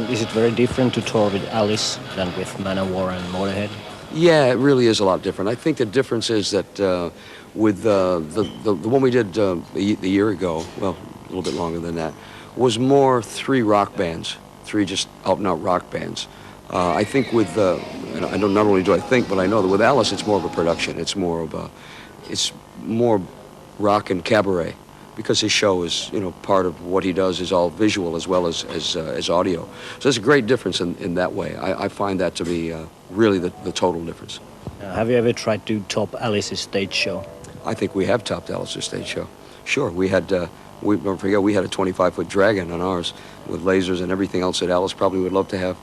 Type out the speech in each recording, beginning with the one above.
And is it very different to tour with Alice than with Manowar and Motorhead? Yeah, it really is a lot different. I think the difference is that with the one we did the year ago, well, a little bit longer than that, was more three rock bands, three just out-and-out rock bands. I think with, and I don't, not only do I think, but I know that with Alice, it's more of a production. It's more rock and cabaret, because his show is, part of what he does is all visual as well as audio. So there's a great difference in that way. I find that to be really the total difference. Have you ever tried to top Alice's stage show? I think we have topped Alice's stage show. Sure, we had, don't forget, we had a 25-foot dragon on ours with lasers and everything else that Alice probably would love to have.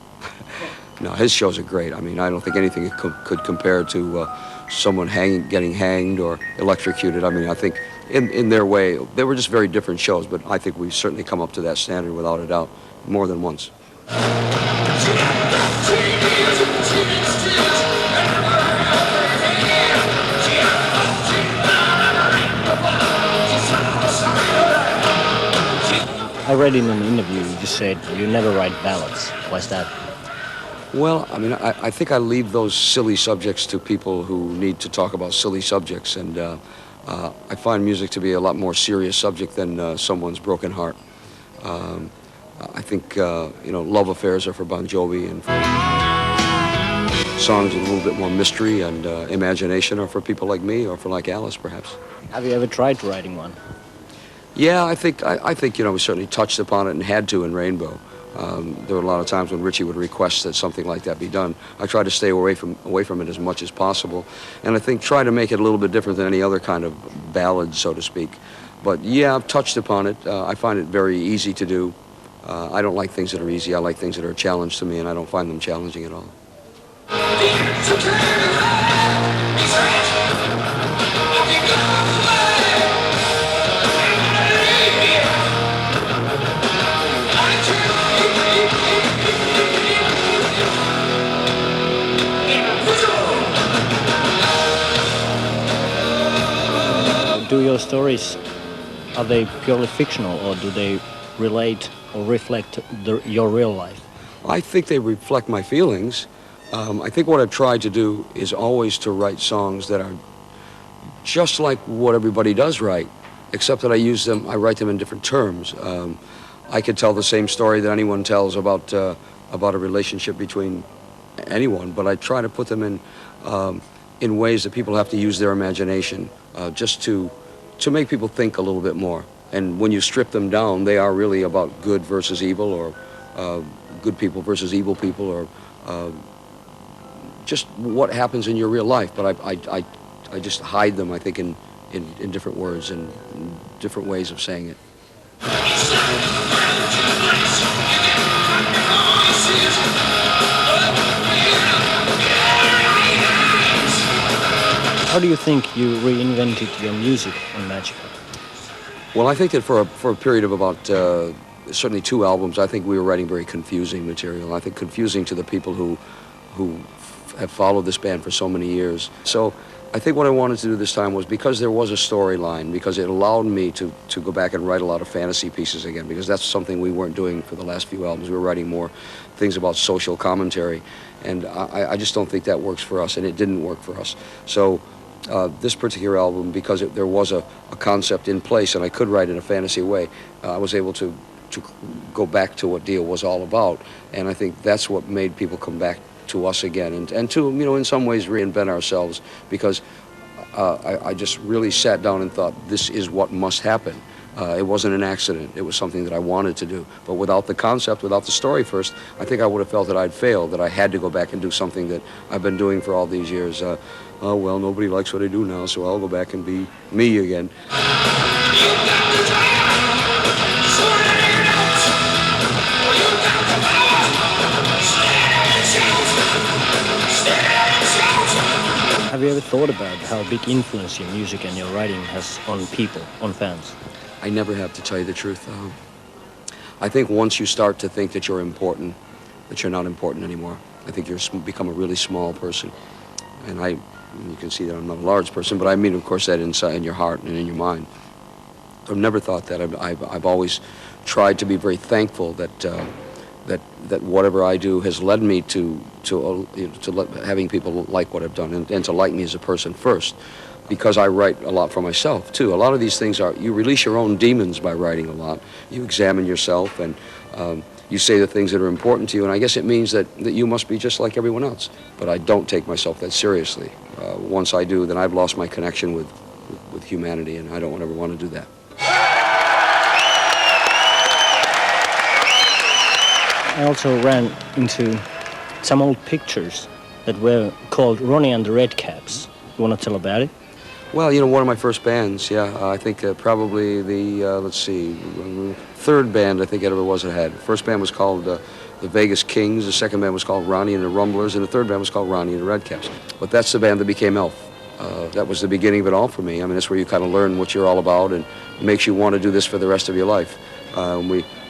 No, his shows are great. I mean, I don't think anything could compare to someone getting hanged or electrocuted. I mean, I think in their way, they were just very different shows, but I think we've certainly come up to that standard without a doubt, more than once. I read in an interview you said you never write ballads. Why's that? Well, I mean, I think I leave those silly subjects to people who need to talk about silly subjects, and I find music to be a lot more serious subject than someone's broken heart. I think, love affairs are for Bon Jovi, and songs with a little bit more mystery and imagination are for people like me or for like Alice, perhaps. Have you ever tried writing one? Yeah, I think we certainly touched upon it and had to in Rainbow. There were a lot of times when Richie would request that something like that be done. I try to stay away from it as much as possible, and I think try to make it a little bit different than any other kind of ballad, so to speak. But yeah, I've touched upon it. I find it very easy to do. I don't like things that are easy. I like things that are a challenge to me, and I don't find them challenging at all. Do your stories, are they purely fictional, or do they relate or reflect your real life? I think they reflect my feelings. I think what I've tried to do is always to write songs that are just like what everybody does write, except that I write them in different terms. I could tell the same story that anyone tells about a relationship between anyone, but I try to put them in ways that people have to use their imagination, just to make people think a little bit more. And when you strip them down, they are really about good versus evil, or good people versus evil people, or just what happens in your real life. But I just hide them, I think, in different words and different ways of saying it. How do you think you reinvented your music on Magical? Well, I think that for a period of about certainly 2 albums, I think we were writing very confusing material. I think confusing to the people who have followed this band for so many years. So I think what I wanted to do this time was, because there was a storyline, because it allowed me to go back and write a lot of fantasy pieces again, because that's something we weren't doing for the last few albums. We were writing more things about social commentary, and I just don't think that works for us, and it didn't work for us. So this particular album, because there was a concept in place and I could write in a fantasy way, I was able to go back to what Dio was all about, and I think that's what made people come back to us again, and to, in some ways reinvent ourselves, because I just really sat down and thought, this is what must happen. It wasn't an accident. It was something that I wanted to do. But without the concept, without the story first, I think I would have felt that I'd failed, that I had to go back and do something that I've been doing for all these years. Oh, well, nobody likes what I do now, so I'll go back and be me again. Have you ever thought about how big influence your music and your writing has on people, on fans? I never have, to tell you the truth. I think once you start to think that you're important, that you're not important anymore. I think you're become a really small person. And you can see that I'm not a large person, but I mean, of course, that inside in your heart and in your mind. I've never thought that. I've always tried to be very thankful that that whatever I do has led me to having people like what I've done and to like me as a person first, because I write a lot for myself too. A lot of these things are, you release your own demons by writing a lot. You examine yourself and you say the things that are important to you, and I guess it means that you must be just like everyone else. But I don't take myself that seriously. Once I do, then I've lost my connection with humanity, and I don't ever want to do that. I also ran into some old pictures that were called Ronnie and the Redcaps. You want to tell about it? Well, one of my first bands, yeah. I think probably the, third band I think it ever was I had. First band was called the Vegas Kings, the second band was called Ronnie and the Rumblers, and the third band was called Ronnie and the Redcaps. But that's the band that became Elf. That was the beginning of it all for me. I mean, that's where you kind of learn what you're all about, and it makes you want to do this for the rest of your life.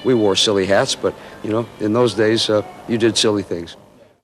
We wore silly hats, but, in those days, you did silly things.